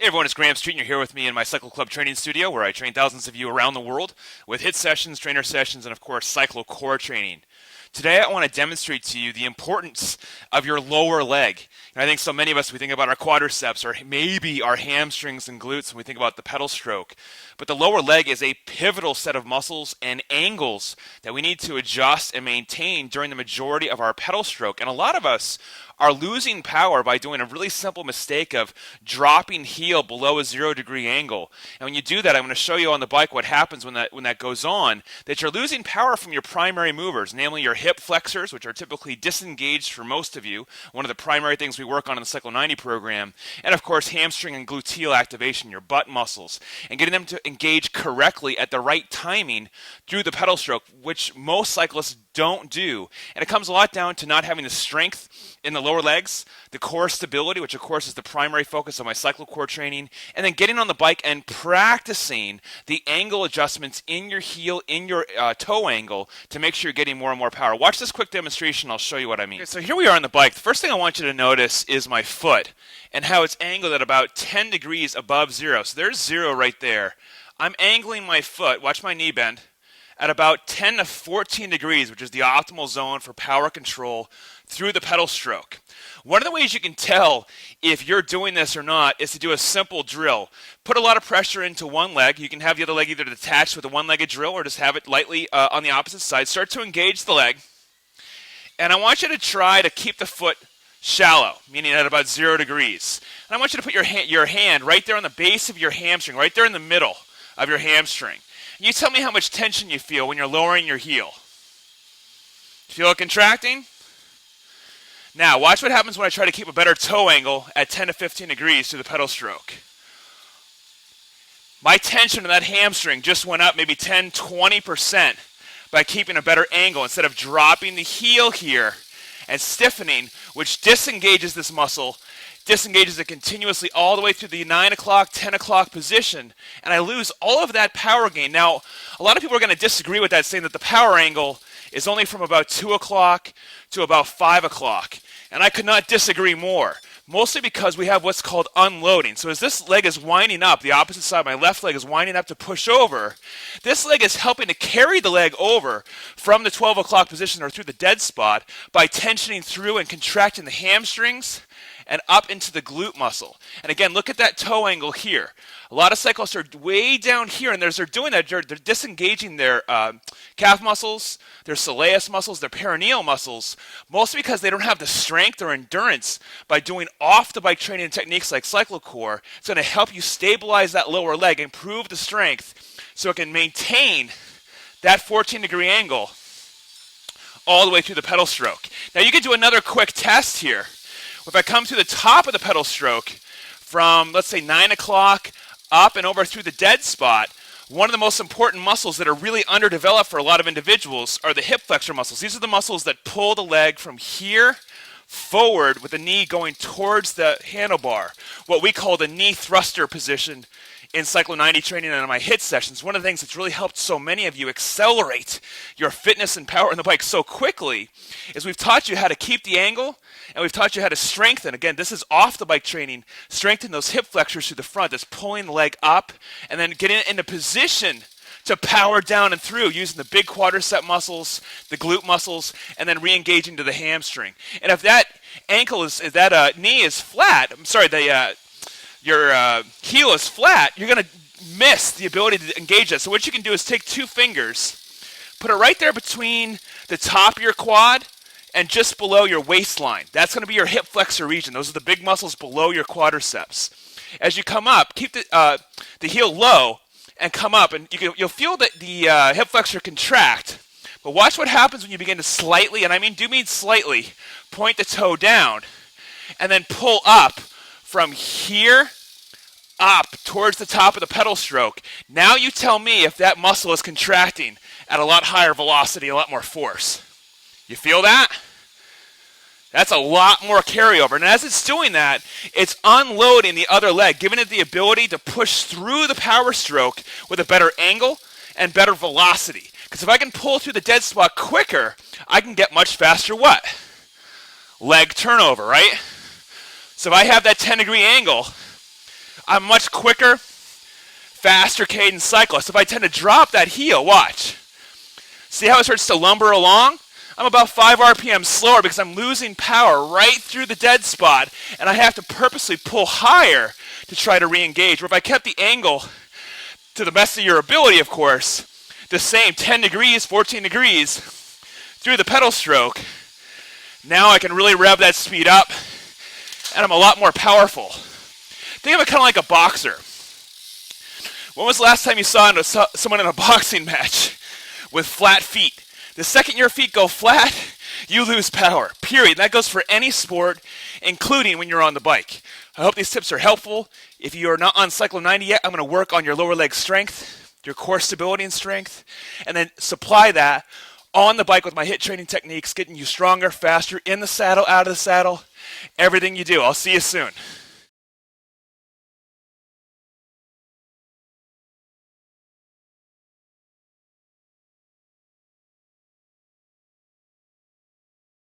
Hey everyone, it's Graham Street and you're here with me in my Cycle Club training studio where I train thousands of you around the world with HIT sessions, trainer sessions, and of course cyclo core training. Today I want to demonstrate to you the importance of your lower leg. And I think so many of us, we think about our quadriceps or maybe our hamstrings and glutes when we think about the pedal stroke. But the lower leg is a pivotal set of muscles and angles that we need to adjust and maintain during the majority of our pedal stroke. And a lot of us are losing power by doing a really simple mistake of dropping heel below a 0-degree angle. And when you do that, I'm going to show you on the bike what happens when that goes on, that you're losing power from your primary movers, namely your hip flexors, which are typically disengaged for most of you, one of the primary things we work on in the Cycle 90 program, and of course hamstring and gluteal activation, your butt muscles, and getting them to engage correctly at the right timing through the pedal stroke, which most cyclists don't do. And it comes a lot down to not having the strength in the lower legs, the core stability, which of course is the primary focus of my cyclo core training, and then getting on the bike and practicing the angle adjustments in your heel, in your toe angle to make sure you're getting more and more power. Watch this quick demonstration, I'll show you what I mean. Okay, so here we are on the bike. The first thing I want you to notice is my foot and how it's angled at about 10 degrees above zero. So there's zero right there. I'm angling my foot, watch my knee bend, at about 10 to 14 degrees, which is the optimal zone for power control through the pedal stroke. One of the ways you can tell if you're doing this or not is to do a simple drill. Put a lot of pressure into one leg. You can have the other leg either detached with a one-legged drill or just have it lightly on the opposite side. Start to engage the leg. And I want you to try to keep the foot shallow, meaning at about 0 degrees. And I want you to put your hand right there on the base of your hamstring, right there in the middle of your hamstring. You tell me how much tension you feel when you're lowering your heel. Feel it contracting? Now, watch what happens when I try to keep a better toe angle at 10 to 15 degrees through the pedal stroke. My tension in that hamstring just went up maybe 10, 20% by keeping a better angle instead of dropping the heel here and stiffening, which disengages this muscle, disengages it continuously all the way through the 9 o'clock, 10 o'clock position, and I lose all of that power gain. Now, a lot of people are going to disagree with that, saying that the power angle is only from about 2 o'clock to about 5 o'clock, and I could not disagree more, mostly because we have what's called unloading. So as this leg is winding up, the opposite side, my left leg is winding up to push over, this leg is helping to carry the leg over from the 12 o'clock position or through the dead spot by tensioning through and contracting the hamstrings and up into the glute muscle. And again, look at that toe angle here. A lot of cyclists are way down here, and as they're doing that, they're disengaging their calf muscles, their soleus muscles, their perineal muscles, mostly because they don't have the strength or endurance. By doing off-the-bike training techniques like cyclocore, it's going to help you stabilize that lower leg, improve the strength, so it can maintain that 14-degree angle all the way through the pedal stroke. Now you can do another quick test here. If I come to the top of the pedal stroke from, let's say, 9 o'clock up and over through the dead spot, one of the most important muscles that are really underdeveloped for a lot of individuals are the hip flexor muscles. These are the muscles that pull the leg from here forward with the knee going towards the handlebar, what we call the knee thruster position in Cyclo 90 training and in my HIT sessions. One of the things that's really helped so many of you accelerate your fitness and power on the bike so quickly is we've taught you how to keep the angle, and we've taught you how to strengthen. Again, this is off the bike training. Strengthen those hip flexors through the front. That's pulling the leg up and then getting it into position to power down and through using the big quadricep muscles, the glute muscles, and then re-engaging to the hamstring. And if that knee is flat, your heel is flat, you're going to miss the ability to engage that. So what you can do is take 2 fingers, put it right there between the top of your quad and just below your waistline. That's going to be your hip flexor region. Those are the big muscles below your quadriceps. As you come up, keep the heel low and come up, and you'll feel that the hip flexor contract. But watch what happens when you begin to slightly, and I do mean slightly, point the toe down and then pull up from here up towards the top of the pedal stroke. Now you tell me if that muscle is contracting at a lot higher velocity, a lot more force. You feel that? That's a lot more carryover. And as it's doing that, it's unloading the other leg, giving it the ability to push through the power stroke with a better angle and better velocity. Because if I can pull through the dead spot quicker, I can get much faster what? Leg turnover, right? So if I have that 10-degree angle, I'm much quicker, faster cadence cyclist. If I tend to drop that heel, watch. See how it starts to lumber along? I'm about 5 RPM slower because I'm losing power right through the dead spot, and I have to purposely pull higher to try to re-engage. Or if I kept the angle to the best of your ability, of course, the same 10 degrees, 14 degrees through the pedal stroke, now I can really rev that speed up, and I'm a lot more powerful. Think of it kind of like a boxer. When was the last time you saw someone in a boxing match with flat feet? The second your feet go flat, you lose power, period. And that goes for any sport, including when you're on the bike. I hope these tips are helpful. If you are not on Cyclo 90 yet, I'm going to work on your lower leg strength, your core stability and strength, and then supply that on the bike with my HIT training techniques, getting you stronger, faster, in the saddle, out of the saddle, everything you do. I'll see you soon.